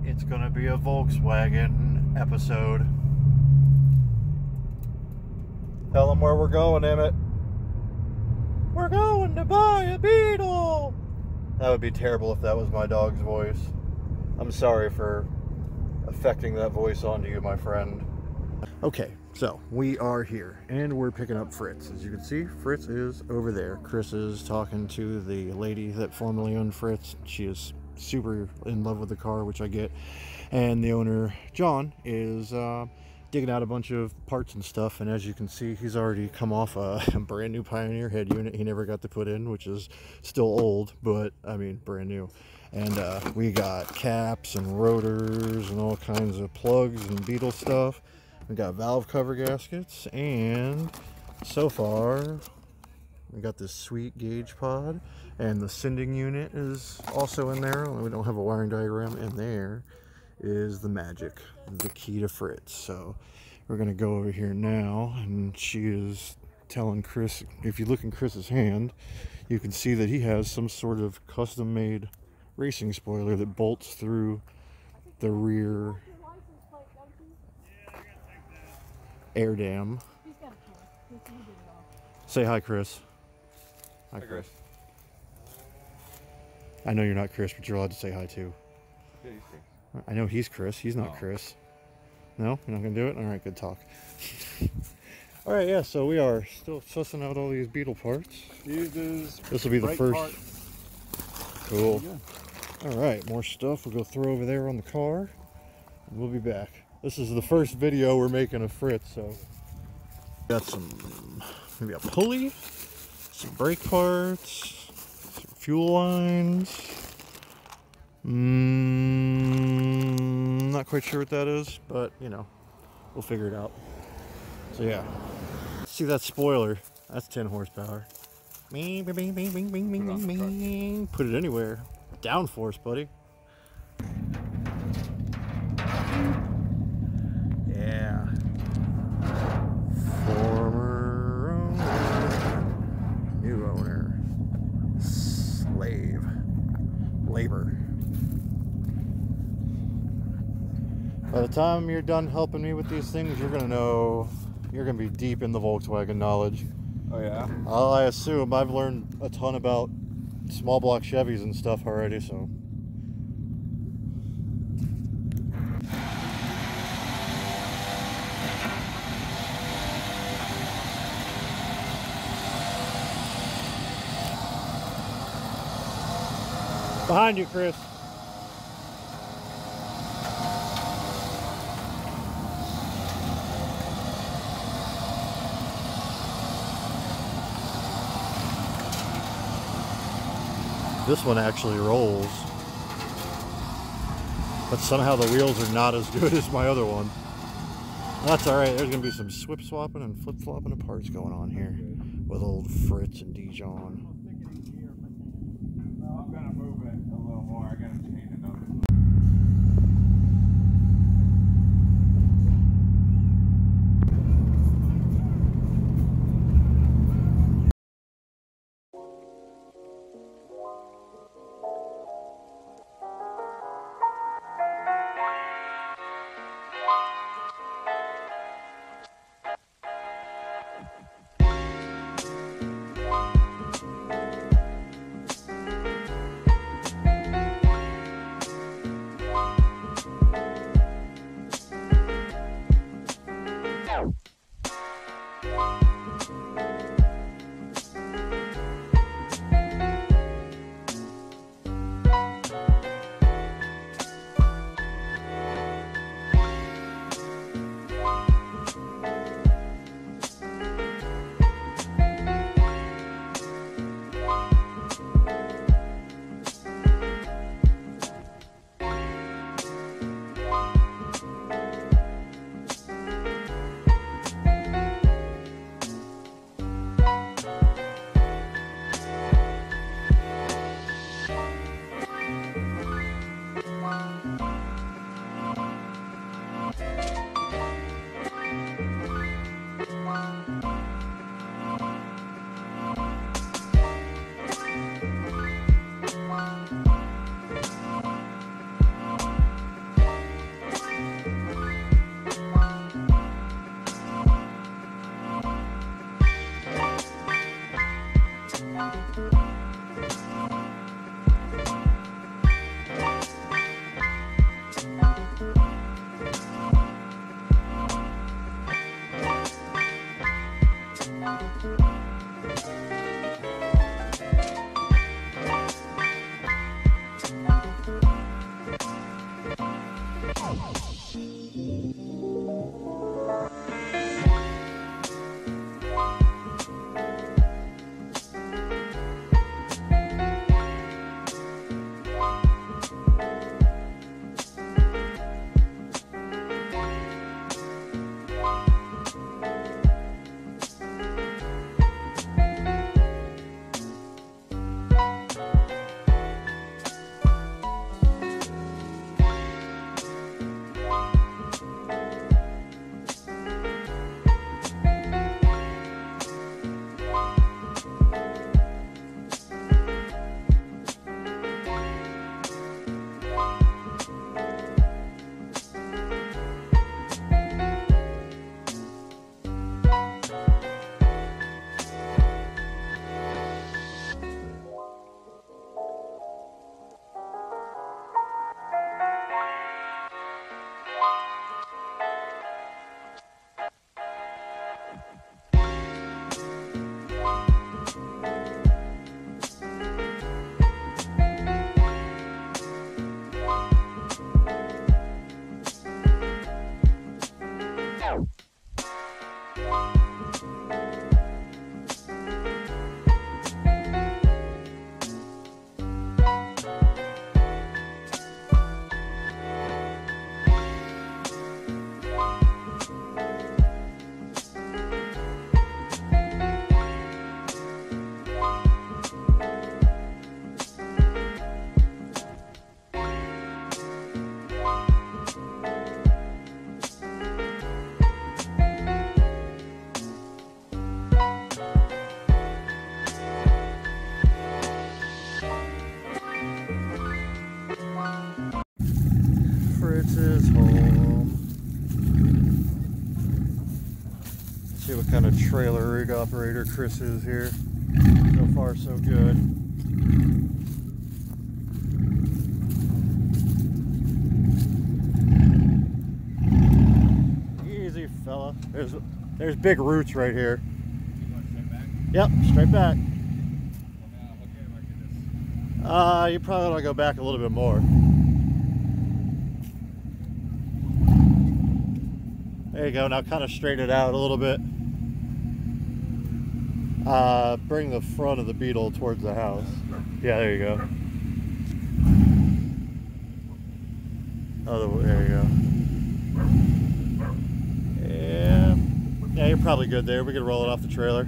It's gonna be a Volkswagen episode. Tell them where we're going, Emmett. We're going to buy a Beetle! That would be terrible if that was my dog's voice. I'm sorry for affecting that voice onto you, my friend. Okay, so we are here and we're picking up Fritz. As you can see, Fritz is over there. Chris is talking to the lady that formerly owned Fritz. She is super in love with the car, which I get. And the owner, John, is digging out a bunch of parts and stuff. And as you can see, he's already come off a brand new Pioneer head unit he never got to put in, which is still old, but I mean brand new. And we got caps and rotors and all kinds of plugs and Beetle stuff. We got valve cover gaskets, and so far we got this sweet gauge pod, and the sending unit is also in there. We don't have a wiring diagram, and there is the magic, the key to Fritz. So we're gonna go over here now, and she is telling Chris, if you look in Chris's hand, you can see that he has some sort of custom made racing spoiler that bolts through the rear air dam. Say hi, Chris. Hi, Chris. I know you're not Chris, but you're allowed to say hi too. I know he's Chris. He's not Chris. No? You're not going to do it? Alright, good talk. Alright, yeah, so we are still sussing out all these Beetle parts. This will be the first. Cool. Alright, more stuff we'll go throw over there on the car. And we'll be back. This is the first video we're making of Fritz, so. Got some, maybe a pulley, some brake parts, some fuel lines. Not quite sure what that is, but you know, we'll figure it out. So yeah, see that spoiler? That's 10 horsepower. Put it anywhere. Downforce, buddy. Yeah. Former owner, new owner, slave, labor. By the time you're done helping me with these things, you're gonna know, you're gonna be deep in the Volkswagen knowledge. Oh yeah? I assume I've learned a ton about small block Chevys and stuff already, so. Behind you, Chris. This one actually rolls, but somehow the wheels are not as good as my other one. That's alright, there's going to be some swip swapping and flip flopping of parts going on here with old Fritz and Dijon. I'm going to move it a little more. I got to change it up. Fritz is home. Let's see what kind of trailer rig operator Chris is here. So far, so good. Easy, fella. There's big roots right here. You going straight back? Yep, straight back. Okay, You probably want to go back a little bit more. There you go. Now kind of straighten it out a little bit. Bring the front of the Beetle towards the house. Yeah, there you go. Oh, there you go. Yeah, you're probably good there. We can roll it off the trailer.